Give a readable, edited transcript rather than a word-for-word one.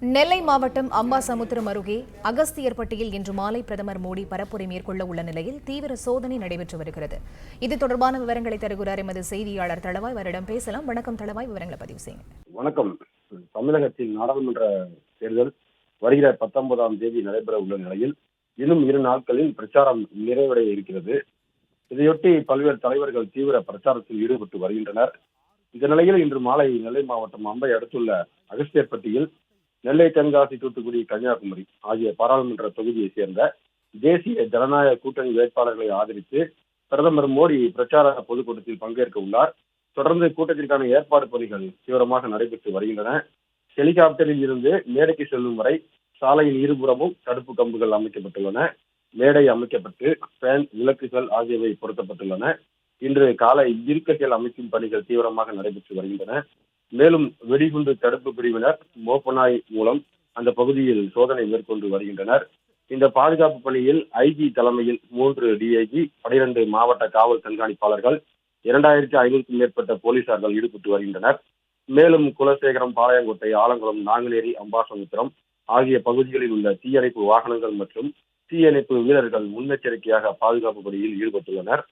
நெல்லை மாவட்டம் அம்பாசமுத்திரம் அருகே அகஸ்தியர்பட்டியில் இன்று மாலை பிரதமர் மோடி பரப்புரை மேற்கொள்ள உள்ள நிலையில் தீவிர சோதனை நடைபெற்று வருகிறது. இது தொடர்பான விவரங்களை தருகிறார் எமது செய்தியாளர் தளவாய். அவரிடம் பேசலாம். வணக்கம் தளவாய், விவரங்களை பதிவு செய்யுங்க. வணக்கம். தமிழகத்தில் நாடாளுமன்ற தேர்தல் வருகிற 19ஆம் தேதி நடைபெற உள்ள நிலையில் இன்னும் 2 நாட்களில் பிரச்சாரம் நிறைவடைய இருக்கிறது. இதையொட்டி பல்வேறு தலைவர்கள் தீவிர பிரச்சாரத்தில் ஈடுபட்டு வருகின்றனர். இந்த நிலையில் இன்று மாலை நெல்லை மாவட்டம் அம்பை அடுத்துள்ள அகஸ்தியர்பட்டியில் நெல்லை, தென்காசி, தூத்துக்குடி, கன்னியாகுமரி ஆகிய பாராளுமன்ற தொகுதியைச் சேர்ந்த தேசிய ஜனநாயக கூட்டணி வேட்பாளர்களை ஆதரித்து பிரதமர் மோடி பிரச்சார பொதுக்கூட்டத்தில் பங்கேற்க உள்ளார். தொடர்ந்து கூட்டத்திற்கான ஏற்பாடு பணிகள் தீவிரமாக நடைபெற்று வருகின்றன. ஹெலிகாப்டரில் இருந்து மேடைக்கு செல்லும் வரை சாலையின் இருபுறமும் தடுப்பு கம்புகள் அமைக்கப்பட்டுள்ளன. மேடை அமைக்கப்பட்டு ஃபேன், விளக்குகள் ஆகியவை பொருத்தப்பட்டுள்ளன. இன்று காலை இருக்கைகள் அமைக்கும் பணிகள் தீவிரமாக நடைபெற்று வருகின்றன. மேலும் வெடிகுண்டு தடுப்பு பிரிவினர் மோப்பநாய் மூலம் அந்த பகுதியில் சோதனை மேற்கொண்டு வருகின்றனர். இந்த பாதுகாப்பு பணியில் ஐஜி தலைமையில் 3 டிஐஜி, 12 மாவட்ட காவல் கண்காணிப்பாளர்கள், 2500க்கும் மேற்பட்ட போலீசார்கள் ஈடுபட்டு வருகின்றனர். மேலும் குலசேகரம், பாளையங்கோட்டை, ஆலங்குளம், நாங்குநேரி, அம்பாசமுத்திரம் ஆகிய பகுதிகளில் உள்ள தீயணைப்பு வாகனங்கள் மற்றும் தீயணைப்பு வீரர்கள் முன்னெச்சரிக்கையாக பாதுகாப்பு பணியில் ஈடுபட்டுள்ளனர்.